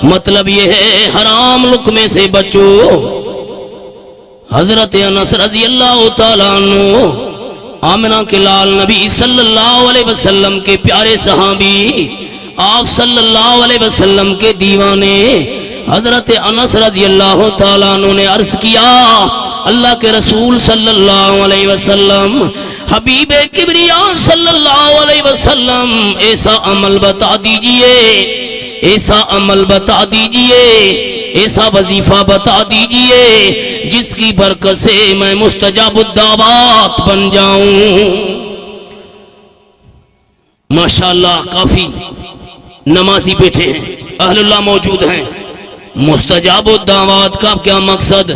مطلب یہ ہے حرام لقمے سے بچو۔ حضرت انس رضی اللہ تعالیٰ عنہ آمنہ کے لال نبی صلی اللہ علیہ وسلم کے پیارے صحابی، آپ صلی اللہ علیہ وسلم کے دیوانے حضرت انس رضی اللہ تعالیٰ عنہ نے عرض کیا، اللہ کے رسول صلی اللہ علیہ وسلم، حبیب کبریا صلی اللہ علیہ وسلم، ایسا عمل بتا دیجئے، ایسا عمل بتا دیجئے، ایسا وظیفہ بتا دیجئے جس کی برکت سے میں مستجاب الدعوات بن جاؤں۔ ماشاءاللہ کافی نمازی بیٹھے ہیں، اہل اللہ موجود ہیں۔ مستجاب الدعوات کا کیا مقصد؟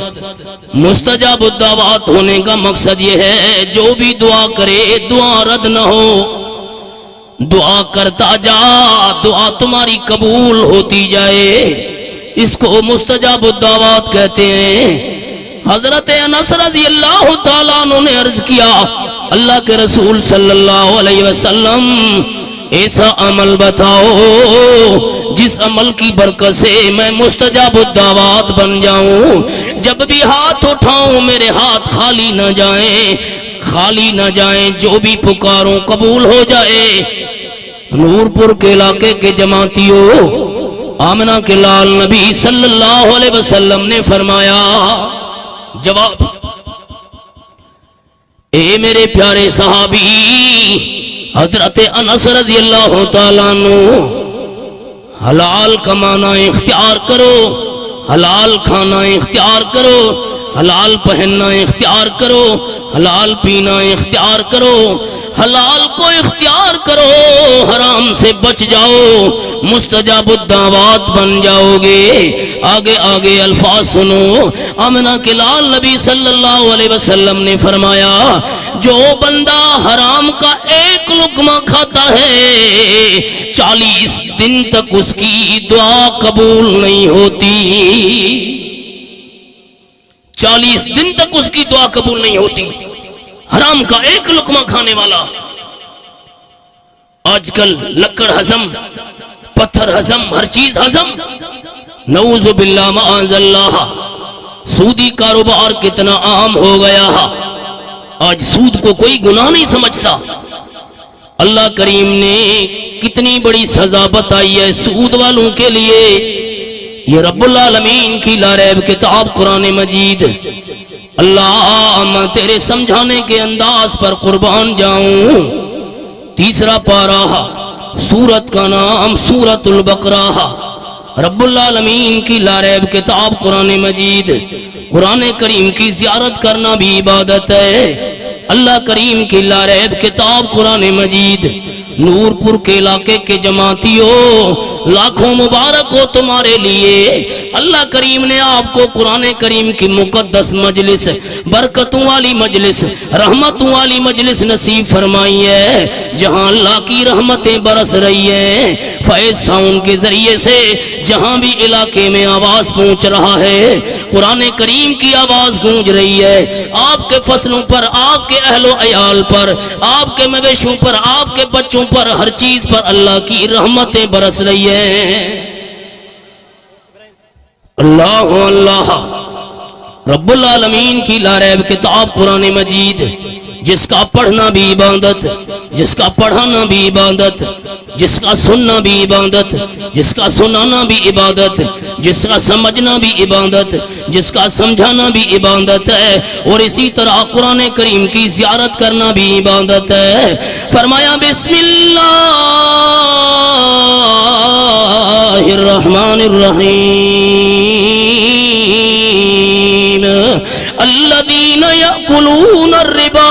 مستجاب الدعوات ہونے کا مقصد یہ ہے جو بھی دعا کرے دعا رد نہ ہو، دعا کرتا جا، دعا تمہاری قبول ہوتی جائے، اس کو مستجاب الدعوات کہتے ہیں۔ حضرت انس رضی اللہ تعالیٰ عنہ نے عرض کیا، اللہ کے رسول صلی اللہ علیہ وسلم، ایسا عمل بتاؤ جس عمل کی برکت سے میں مستجاب الدعوات بن جاؤں، جب بھی ہاتھ اٹھاؤں میرے ہاتھ خالی نہ جائیں، خالی نہ جائیں، جو بھی پکاروں قبول ہو جائے۔ نور پور کے علاقے کے جماعتیوں، آمنہ کے لال نبی صلی اللہ علیہ وسلم نے فرمایا، جواب، اے میرے پیارے صحابی حضرت انس رضی اللہ تعالیٰ عنہ، حلال کمانا اختیار کرو، حلال کھانا اختیار کرو، حلال پہننا اختیار کرو، حلال پینا اختیار کرو، حلال کو اختیار کرو، حرام سے بچ جاؤ، مستجاب الدعوات بن جاؤ گے۔ آگے آگے الفاظ سنو، آمنہ کے لال نبی صلی اللہ علیہ وسلم نے فرمایا، جو بندہ حرام کا ایک لقمہ کھاتا ہے 40 دن تک اس کی دعا قبول نہیں ہوتی، 40 دن تک اس کی دعا قبول نہیں ہوتی، حرام کا ایک لقمہ کھانے والا۔ آج کل لکڑ ہضم، پتھر ہضم، ہر چیز ہضم، نعوذ باللہ معاذ اللہ، سودی کاروبار کتنا عام ہو گیا ہے، آج سود کو کوئی گناہ نہیں سمجھتا۔ اللہ کریم نے کتنی بڑی سزا بتائی ہے سود والوں کے لیے، یہ رب العالمین کی لا ریب کتاب قرآن مجید۔ اللہ میں تیرے سمجھانے کے انداز پر قربان جاؤں۔ تیسرا پارہ، سورت کا نام سورت البقرہ، رب العالمین کی لا ریب کتاب قرآن مجید۔ قرآن کریم کی زیارت کرنا بھی عبادت ہے، اللہ کریم کی لا ریب کتاب قرآن مجید۔ نور پور کے علاقے کے جماعتیوں، لاکھوں مبارک ہو تمہارے لیے، اللہ کریم نے آپ کو قرآن کریم کی مقدس مجلس، برکتوں والی مجلس، رحمتوں والی مجلس نصیب فرمائی ہے، جہاں اللہ کی رحمتیں برس رہی ہیں۔ فیض ساؤنڈ کے ذریعے سے جہاں بھی علاقے میں آواز پہنچ رہا ہے، قرآن کریم کی آواز گونج رہی ہے، آپ کے فصلوں پر، آپ کے اہل و عیال پر، آپ کے مویشوں پر، آپ کے بچوں پر، ہر چیز پر اللہ کی رحمتیں برس رہی ہیں۔ اللہ اللہ، رب العالمین کی لا ریب کتاب قرآن مجید، جس کا پڑھنا بھی عبادت، جس کا پڑھانا بھی عبادت، جس کا سننا بھی عبادت، جس کا سنانا بھی عبادت، جس کا سمجھنا بھی عبادت، جس کا سمجھانا بھی عبادت ہے، اور اسی طرح قرآن کریم کی زیارت کرنا بھی عبادت ہے۔ فرمایا بسم اللہ الرحمن الرحیم، الذین یأکلون الربا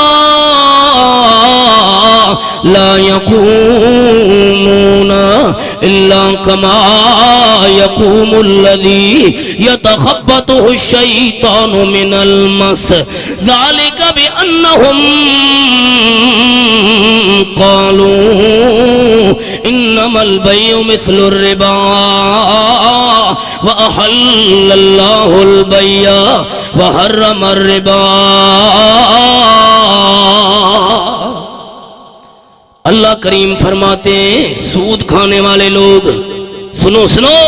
لا يقومون إلا كما يقوم الذي يتخبطه الشيطان من المس، ذلك بأنهم قالوا إنما البيع مثل الربا وأحل الله البيع وحرم الربا۔ اللہ کریم فرماتے ہیں سود کھانے والے لوگ، سنو سنو،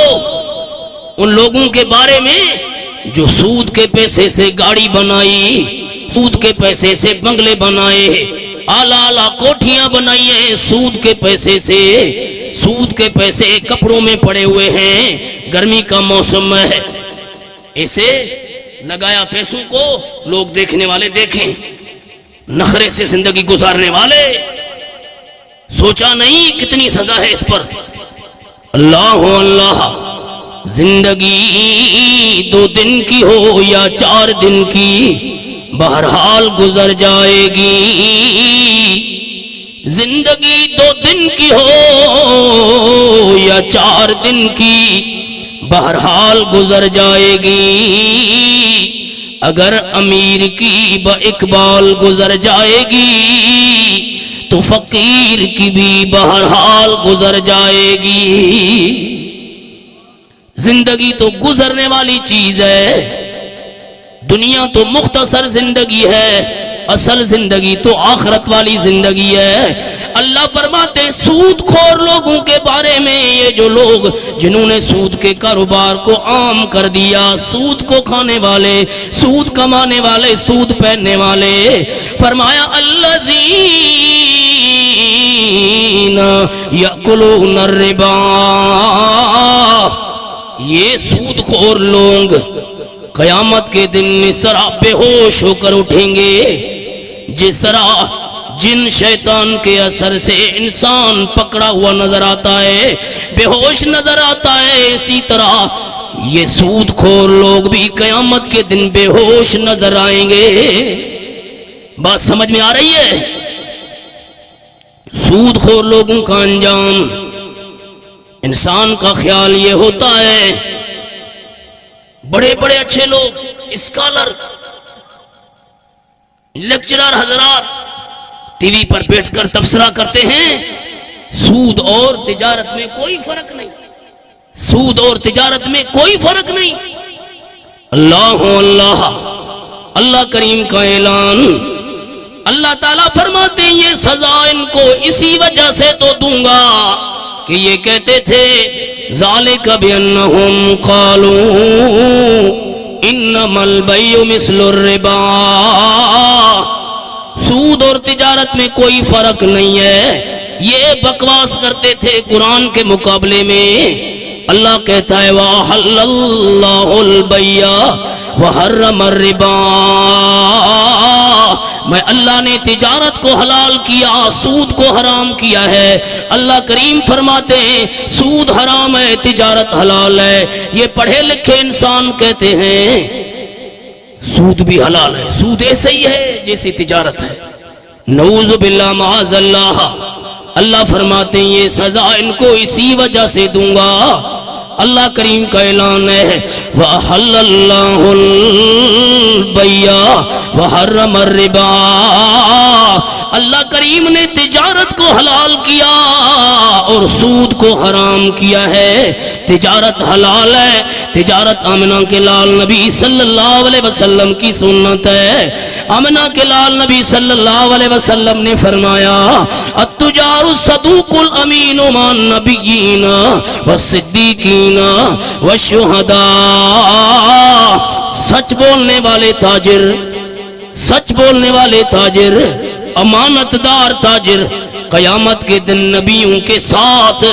ان لوگوں کے بارے میں جو سود کے پیسے سے گاڑی بنائی، سود کے پیسے سے بنگلے بنائے، اعلیٰ اعلیٰ کوٹھیاں بنائی ہیں، سود کے پیسے سے، سود کے پیسے کپڑوں میں پڑے ہوئے ہیں، گرمی کا موسم ہے، ایسے لگایا پیسوں کو، لوگ دیکھنے والے دیکھیں، نخرے سے زندگی گزارنے والے، سوچا نہیں کتنی سزا ہے اس پر۔ اللہ اللہ، زندگی 2 دن کی ہو یا 4 دن کی، بہرحال گزر جائے گی، زندگی 2 دن کی ہو یا 4 دن کی، بہرحال گزر جائے گی، اگر امیر کی با اقبال گزر جائے گی تو فقیر کی بھی بہرحال گزر جائے گی۔ زندگی تو گزرنے والی چیز ہے، دنیا تو مختصر زندگی ہے، اصل زندگی تو آخرت والی زندگی ہے۔ اللہ فرماتے سود خور لوگوں کے بارے میں، یہ جو لوگ جنہوں نے سود کے کاروبار کو عام کر دیا، سود کو کھانے والے، سود کمانے والے، سود پہننے والے، فرمایا الذین یأکلون الربا، یہ سود خور لوگ قیامت کے دن اس طرح بے ہوش ہو کر اٹھیں گے جس طرح جن شیطان کے اثر سے انسان پکڑا ہوا نظر آتا ہے، بے ہوش نظر آتا ہے، اسی طرح یہ سود خور لوگ بھی قیامت کے دن بے ہوش نظر آئیں گے۔ بات سمجھ میں آ رہی ہے؟ سود خور لوگوں کا انجام، انسان کا خیال یہ ہوتا ہے، بڑے بڑے اچھے لوگ، اسکالر، لیکچرر حضرات ٹی وی پر بیٹھ کر تبصرہ کرتے ہیں، سود اور تجارت میں کوئی فرق نہیں، سود اور تجارت میں کوئی فرق نہیں۔ اللہ اللہ، اللہ کریم کا اعلان، اللہ تعالیٰ فرماتے ہیں یہ سزا ان کو اسی وجہ سے تو دوں گا کہ یہ کہتے تھے ذالک بانہم قالوا انما البیع مثل الربا، سود اور تجارت میں کوئی فرق نہیں ہے، یہ بکواس کرتے تھے قرآن کے مقابلے میں۔ اللہ کہتا ہے وَأَحَلَّ اللَّهُ الْبَيْعَ وَحَرَّمَ الرِّبَا، میں اللہ نے تجارت کو حلال کیا، سود کو حرام کیا ہے۔ اللہ کریم فرماتے ہیں سود حرام ہے، تجارت حلال ہے۔ یہ پڑھے لکھے انسان کہتے ہیں سود بھی حلال ہے، سود ایسے ہی ہے جیسی تجارت ہے، نعوذ باللہ معاذ اللہ۔ اللہ فرماتے ہیں یہ سزا ان کو اسی وجہ سے دوں گا۔ اللہ کریم کا اعلان ہے وَأَحَلَّ اللَّهُ الْبَيْعَ وَحَرَّمَ الرِّبَا، اللہ کریم نے تجارت کو حلال کیا اور سود کو حرام کیا ہے۔ تجارت حلال ہے، تجارت آمنہ کے لال نبی صلی اللہ علیہ وسلم کی سنت ہے۔ آمنہ کے لال نبی صلی اللہ علیہ وسلم نے فرمایا التجار الصدوق الامین مع النبیین والصدیقین والشہداء، سچ بولنے والے تاجر، سچ بولنے والے تاجر، امانت دار تاجر قیامت کے دن نبیوں کے ساتھ،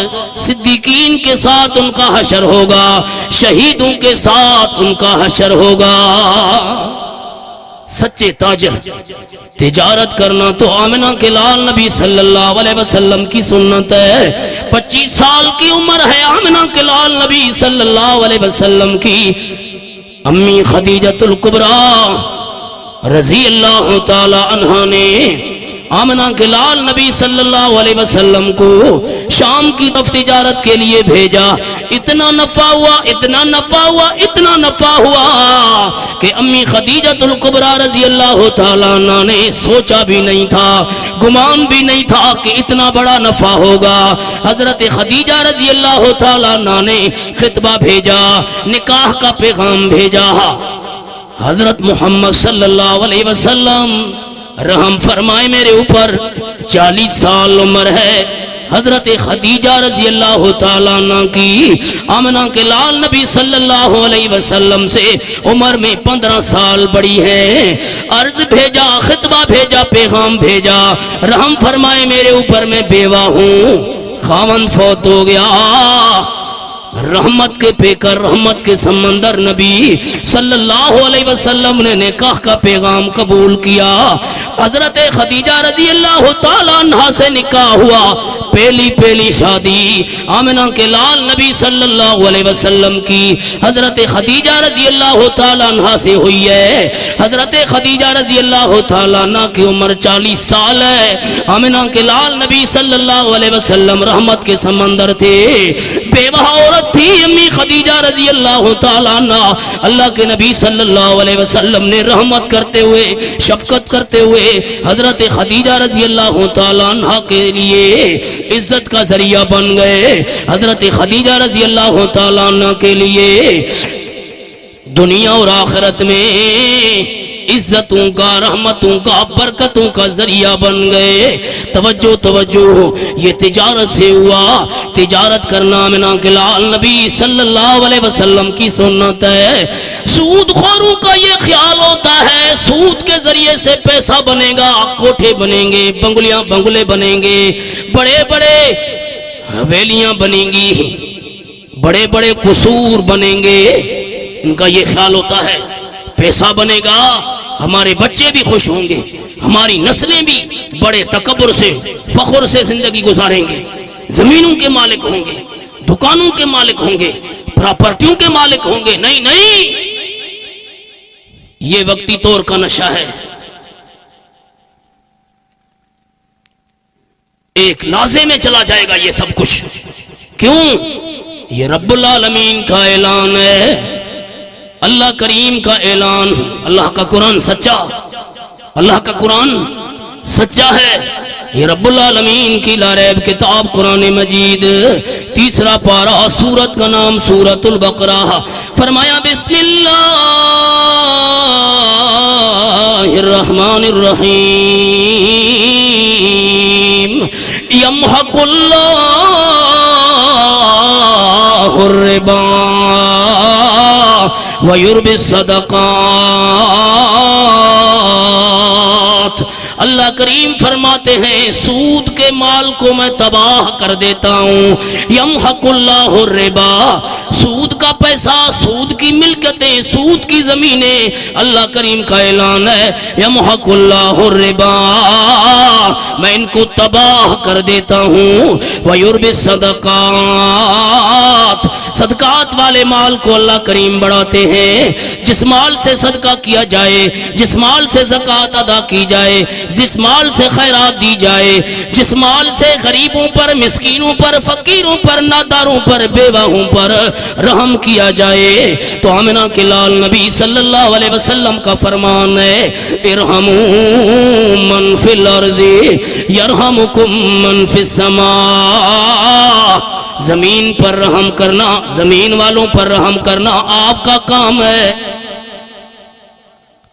صدیقین کے ساتھ ان کا حشر ہوگا، شہیدوں کے ساتھ ان کا حشر ہوگا۔ سچے تاجر، تجارت کرنا تو آمنہ کے لال نبی صلی اللہ علیہ وسلم کی سنت ہے۔ 25 سال کی عمر ہے آمنہ کے لال نبی صلی اللہ علیہ وسلم کی۔ امی خدیجۃ الکبریٰ رضی اللہ تعالی عنہا نے آمنہ کے لال نبی صلی اللہ علیہ وسلم کو شام کی طرف تجارت کے لیے بھیجا۔ اتنا نفع ہوا، اتنا نفع ہوا، اتنا نفع ہوا کہ امی خدیجۃ الکبریٰ رضی اللہ تعالیٰ عنہ نے سوچا بھی نہیں تھا، گمان بھی نہیں تھا کہ اتنا بڑا نفع ہوگا۔ حضرت خدیجہ رضی اللہ تعالیٰ عنہ نے خطبہ بھیجا، نکاح کا پیغام بھیجا۔ حضرت محمد صلی اللہ علیہ وسلم رحم فرمائے میرے اوپر، 40 سال عمر ہے، حضرت خدیجہ رضی اللہ تعالیٰ عنہ کی آمنہ کے لال نبی صلی اللہ علیہ وسلم سے عمر میں 15 سال بڑی ہے. عرض بھیجا، خطبہ بھیجا، پیغام بھیجا، رحم فرمائے میرے اوپر میں بیوہ ہوں، خاوند فوت ہو گیا. رحمت کے پیکر، رحمت کے سمندر نبی صلی اللہ علیہ وسلم نے نکاح کا پیغام قبول کیا. حضرت خدیجہ رضی اللہ تعالیٰ عنہ سے نکاح ہوا. پہلی شادی آمنہ کے لال نبی صلی اللہ علیہ وسلم کی حضرت خدیجہ رضی اللہ تعالیٰ عنہ سے ہوئی ہے. حضرت خدیجہ رضی اللہ تعالیٰ عنہ کی عمر 40 سال ہے. آمنہ کے لال نبی صلی اللہ علیہ وسلم رحمت کے سمندر تھے. بیوہ عورت تھی امی خدیجہ رضی اللہ تعالیٰ عنہ. اللہ کے نبی صلی اللہ علیہ وسلم نے رحمت کرتے ہوئے، شفقت کرتے ہوئے حضرت خدیجہ رضی اللہ تعالیٰ عنہ کے لیے عزت کا ذریعہ بن گئے. حضرت خدیجہ رضی اللہ تعالیٰ عنہ کے لیے دنیا اور آخرت میں عزتوں کا، رحمتوں کا، برکتوں کا ذریعہ بن گئے. توجہ یہ تجارت سے ہوا. تجارت کرنا آمنہ کے لال نبی صلی اللہ علیہ وسلم کی سنت ہے. سود خوروں کا یہ خیال ہوتا ہے سود کے ذریعے سے پیسہ بنے گا، کوٹھے بنیں گے، بنگلے بنیں گے، بڑے بڑے حویلیاں بنیں گی، بڑے بڑے قصور بنیں گے. ان کا یہ خیال ہوتا ہے پیسہ بنے گا، ہمارے بچے بھی خوش ہوں گے، ہماری نسلیں بھی بڑے تکبر سے، فخر سے زندگی گزاریں گے، زمینوں کے مالک ہوں گے، دکانوں کے مالک ہوں گے، پراپرٹیوں کے مالک ہوں گے. نہیں، یہ وقتی طور کا نشہ ہے. ایک لحظے میں چلا جائے گا یہ سب کچھ. کیوں؟ یہ رب العالمین کا اعلان ہے، اللہ کریم کا اعلان. اللہ کا قرآن سچا، اللہ کا قرآن سچا ہے. یہ رب العالمین کی لا ریب کتاب قرآن مجید، 3 پارہ، سورت کا نام سورت البقرہ. فرمایا بسم اللہ الرحمن الرحیم. یمحق اللہ الربا وَيُرْبِ الصَّدَقَاتِ. اللہ کریم فرماتے ہیں سود کے مال کو میں تباہ کر دیتا ہوں. یمحق اللہ الربا، سود کا پیسہ، سود کی ملکتیں، سود کی زمینیں، اللہ کریم کا اعلان ہے یمحق اللہ الربا، میں ان کو تباہ کر دیتا ہوں. وَيُرْبِ الصَّدَقَاتِ، صدقات والے مال کو اللہ کریم بڑھاتے ہیں. جس مال سے صدقہ کیا جائے، جس مال سے زکوٰۃ ادا کی جائے، جس مال سے خیرات دی جائے، جس مال سے غریبوں پر، مسکینوں پر، فقیروں پر، ناداروں پر، بیواہوں پر رحم کیا جائے، تو آمنہ کے لال نبی صلی اللہ علیہ وسلم کا فرمان ہے ارحموا من فی الارض یرحمکم من فی السماء. زمین پر رحم کرنا، زمین والوں پر رحم کرنا آپ کا کام ہے.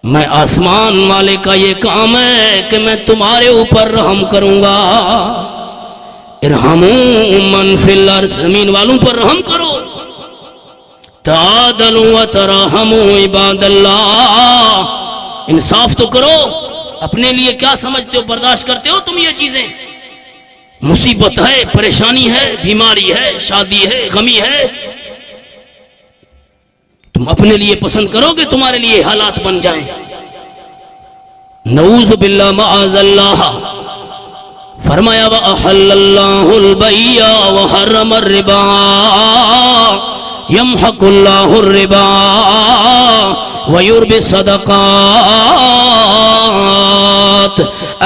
میں آسمان والے کا یہ کام ہے کہ میں تمہارے اوپر رحم کروں گا. ارحموا من فی الارض، زمین والوں پر رحم کرو. تعادلوا وتراحموا عباد اللہ، انصاف تو کرو. اپنے لیے کیا سمجھتے ہو، برداشت کرتے ہو تم یہ چیزیں؟ مصیبت ہے، پریشانی ہے، بیماری ہے، شادی ہے، غمی ہے، تم اپنے لیے پسند کرو کہ تمہارے لیے حالات بن جائیں. نعوذ باللہ معاذ اللہ. فرمایا وَأَحَلَّ اللَّهُ الْبَيْعَ وَحَرَّمَ الرِّبَا يَمْحَقُ اللَّهُ الرِّبَا وَيُرْبِي الصَّدَقَاتِ.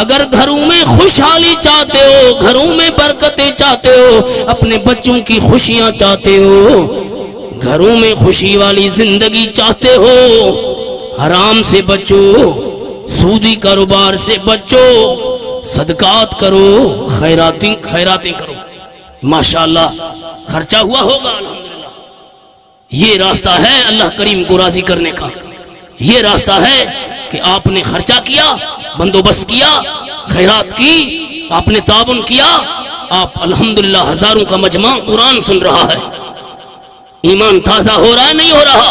اگر گھروں میں خوشحالی چاہتے ہو، گھروں میں برکتیں چاہتے ہو، اپنے بچوں کی خوشیاں چاہتے ہو، گھروں میں خوشی والی زندگی چاہتے ہو، حرام سے بچو، سودی کاروبار سے بچو، صدقات کرو، خیراتیں کرو. ماشاءاللہ خرچہ ہوا ہوگا الحمدللہ. یہ راستہ ہے اللہ کریم کو راضی کرنے کا. یہ راستہ ہے کہ آپ نے خرچہ کیا، بندوبست کیا، خیرات کی، آپ نے تعاون کیا، آپ الحمدللہ ہزاروں کا مجمع قرآن سن رہا ہے. ایمان تازہ ہو رہا ہے نہیں ہو رہا؟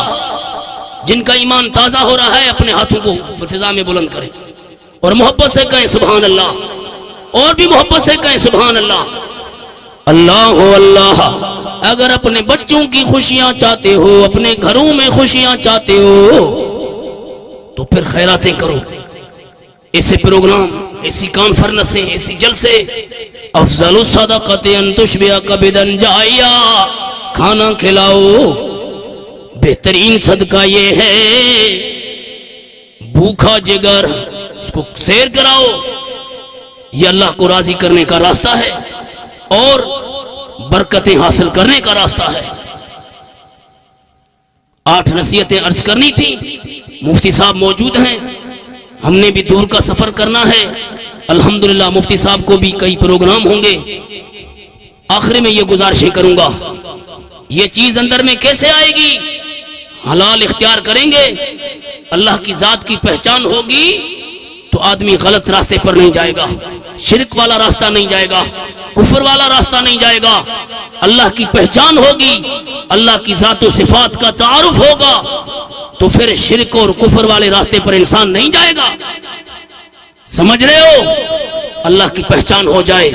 جن کا ایمان تازہ ہو رہا ہے اپنے ہاتھوں کو فضا میں بلند کریں اور محبت سے کہیں سبحان اللہ، اور بھی محبت سے کہیں سبحان اللہ. اللہ اللہ. اگر اپنے بچوں کی خوشیاں چاہتے ہو، اپنے گھروں میں خوشیاں چاہتے ہو، تو پھر خیراتیں کرو. ایسے پروگرام، ایسی کانفرنسیں، ایسی جلسے. افضل الصدقۃ ان تشبع کبدا جائیا. کھانا کھلاؤ. بہترین صدقہ یہ ہے بھوکا جگر اس کو سیر کراؤ. یہ اللہ کو راضی کرنے کا راستہ ہے اور برکتیں حاصل کرنے کا راستہ ہے. 8 نصیحتیں عرض کرنی تھی. مفتی صاحب موجود ہیں، ہم نے بھی دور کا سفر کرنا ہے. الحمدللہ مفتی صاحب کو بھی کئی پروگرام ہوں گے. آخر میں یہ گزارشیں کروں گا، یہ چیز اندر میں کیسے آئے گی؟ حلال اختیار کریں گے، اللہ کی ذات کی پہچان ہوگی تو آدمی غلط راستے پر نہیں جائے گا، شرک والا راستہ نہیں جائے گا، کفر والا راستہ نہیں جائے گا. اللہ کی پہچان ہوگی، اللہ کی ذات و صفات کا تعارف ہوگا تو پھر شرک اور کفر والے راستے پر انسان نہیں جائے گا. سمجھ رہے ہو؟ اللہ کی پہچان ہو جائے،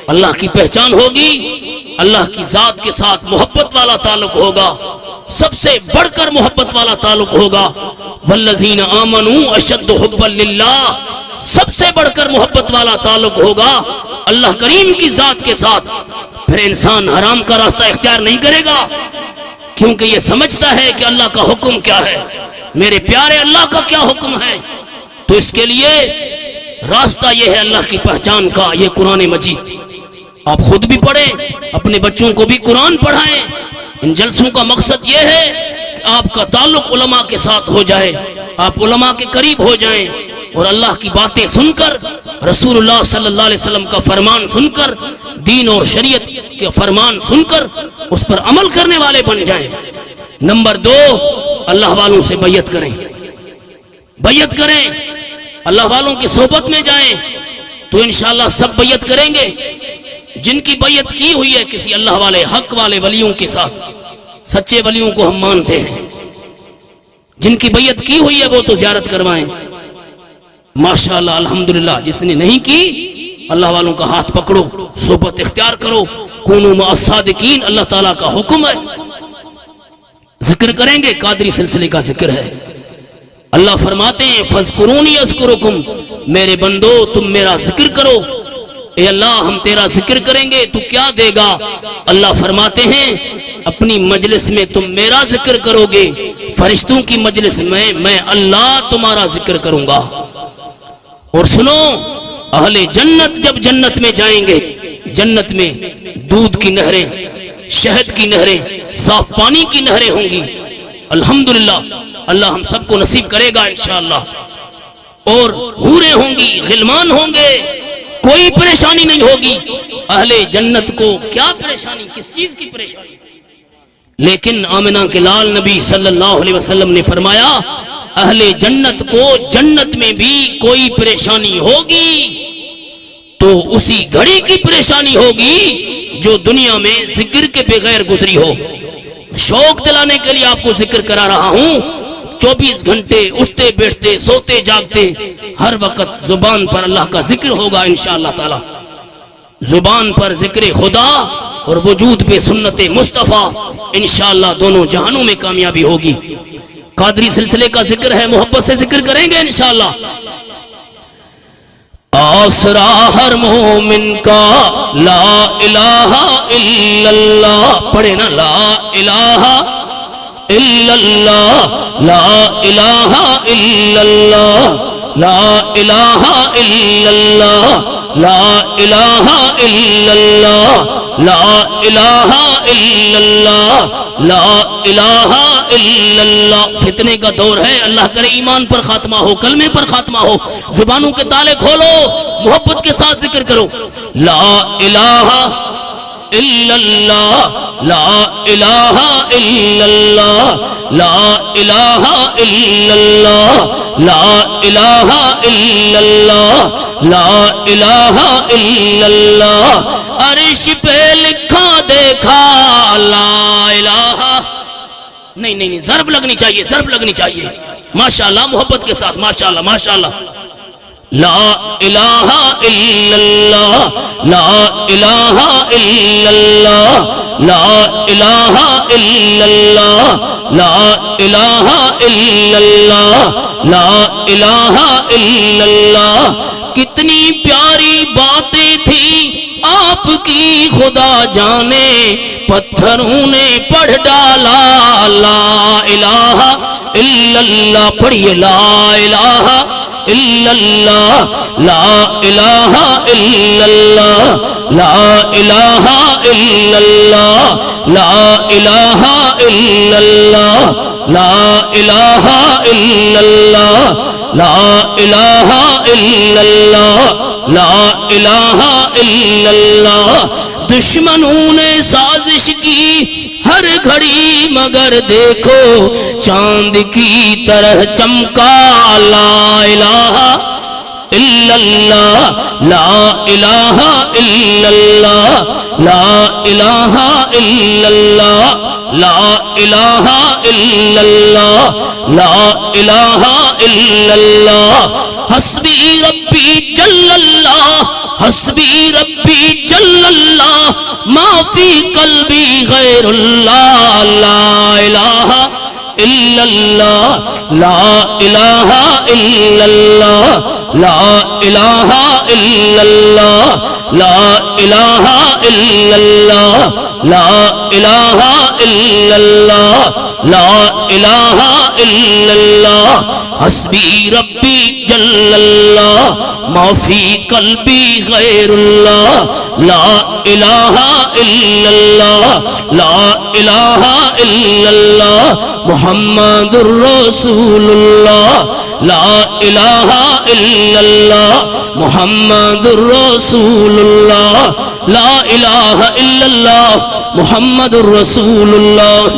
اللہ کی پہچان ہوگی، اللہ کی ذات کے ساتھ محبت والا تعلق ہوگا، سب سے بڑھ کر محبت والا تعلق ہوگا. والذین آمنوا اشد حبا للہ. سب سے بڑھ کر محبت والا تعلق ہوگا اللہ کریم کی ذات کے ساتھ. پھر انسان حرام کا راستہ اختیار نہیں کرے گا کیونکہ یہ سمجھتا ہے کہ اللہ کا حکم کیا ہے، میرے پیارے اللہ کا کیا حکم ہے. تو اس کے لیے راستہ یہ ہے اللہ کی پہچان کا، یہ قرآن مجید. آپ خود بھی پڑھیں، اپنے بچوں کو بھی قرآن پڑھائیں. ان جلسوں کا مقصد یہ ہے کہ آپ کا تعلق علماء کے ساتھ ہو جائے، آپ علماء کے قریب ہو جائیں اور اللہ کی باتیں سن کر، رسول اللہ صلی اللہ علیہ وسلم کا فرمان سن کر، دین اور شریعت کے فرمان سن کر اس پر عمل کرنے والے بن جائیں. نمبر 2، اللہ والوں سے بیعت کریں. بیعت کریں، اللہ والوں کی صحبت میں جائیں تو انشاءاللہ سب بیعت کریں گے. جن کی بیعت کی ہوئی ہے کسی اللہ والے حق والے ولیوں کے ساتھ، سچے ولیوں کو ہم مانتے ہیں، جن کی بیعت کی ہوئی ہے وہ تو زیارت کروائیں ماشاءاللہ الحمدللہ. جس نے نہیں کی، اللہ والوں کا ہاتھ پکڑو، صحبت اختیار کرو. کونوا مع الصادقین، اللہ تعالیٰ کا حکم ہے. ذکر کریں گے، قادری سلسلے کا ذکر ہے. اللہ فرماتے ہیں فَاذْكُرُونِي أَذْكُرُكُمْ، میرے بندو تم میرا ذکر کرو. اے اللہ ہم تیرا ذکر کریں گے تو کیا دے گا؟ اللہ فرماتے ہیں اپنی مجلس میں تم میرا ذکر کرو گے، فرشتوں کی مجلس میں اللہ تمہارا ذکر کروں گا. اور سنو، اہل جنت جب جنت میں جائیں گے، جنت میں دودھ کی نہریں، شہد کی نہریں، صاف پانی کی نہریں ہوں گی. الحمدللہ اللہ ہم سب کو نصیب کرے گا انشاءاللہ. اور حوریں ہوں گی، غلمان ہوں گے، کوئی پریشانی نہیں ہوگی. اہل جنت کو کیا پریشانی، کس چیز کی پریشانی؟ لیکن آمنہ کے لال نبی صلی اللہ علیہ وسلم نے فرمایا اہل جنت کو جنت میں بھی کوئی پریشانی ہوگی تو اسی گھڑی کی پریشانی ہوگی جو دنیا میں ذکر کے بغیر گزری ہو. شوق دلانے کے لیے آپ کو ذکر کرا رہا ہوں. 24 گھنٹے اٹھتے بیٹھتے سوتے جاگتے ہر وقت زبان پر اللہ کا ذکر ہوگا انشاءاللہ تعالی. زبان پر ذکر خدا اور وجود پہ سنت مصطفیٰ، انشاءاللہ دونوں جہانوں میں کامیابی ہوگی. قادری سلسلے کا ذکر ہے، محبت سے ذکر کریں گے انشاءاللہ. آسرا ہر مومن کا لا الہ الا اللہ، پڑھے نا لا الہ الا اللہ، لا الہ الا اللہ، لا الہ الا اللہ، لا الہ الا اللہ، لا الہ الا اللہ، لا الہ الا اللہ. فتنے کا دور ہے، اللہ کرے ایمان پر خاتمہ ہو، کلمے پر خاتمہ ہو. زبانوں کے تالے کھولو، محبت کے ساتھ ذکر کرو. لا الہ الا اللہ لا الہ الا اللہ لا الہ الا اللہ لا الہ الا اللہ لا الہ الا اللہ عرش پہ لکھا دیکھا لا الہ نہیں ضرب لگنی چاہیے ضرب لگنی چاہیے ماشاءاللہ محبت کے ساتھ ماشاءاللہ ماشاءاللہ لا الہ الا اللہ لا الہ الا اللہ لا الہ الا اللہ لا الہ الا اللہ لا الہ الا اللہ کتنی پیاری باتیں تھیں آپ کی خدا جانے پتھروں نے پڑھ ڈالا لا الہ الا اللہ پڑھیے لا الہ الا اللہ لا الہ الا اللہ لا الہ الا اللہ لا الہ الا اللہ لا الہ الا اللہ لا الہ الا اللہ لا الہ الا اللہ دشمنوں نے سازش کی ہر گھڑی مگر دیکھو چاند کی طرح چمکا لا الہ الا اللہ لا الہ الا اللہ لا الہ الا اللہ لا الہ الا اللہ لا الہ الا اللہ حسبی ربی جل اللہ حسبی ربی جل اللہ ما فی قلبی غیر اللہ لا الہ الا اللہ لا الہ الا اللہ لا الہ الا اللہ لا الہ الا اللہ لا الہ الا اللہ لا الہ الا اللہ حسبی ربی جل اللہ ما فی قلبی غیر اللہ لا الہ الا اللہ لا الہ الا اللہ محمد الرسول اللہ لا الہ الا اللہ محمد الرسول اللہ لا الہ الا اللہ محمد الرسول اللہ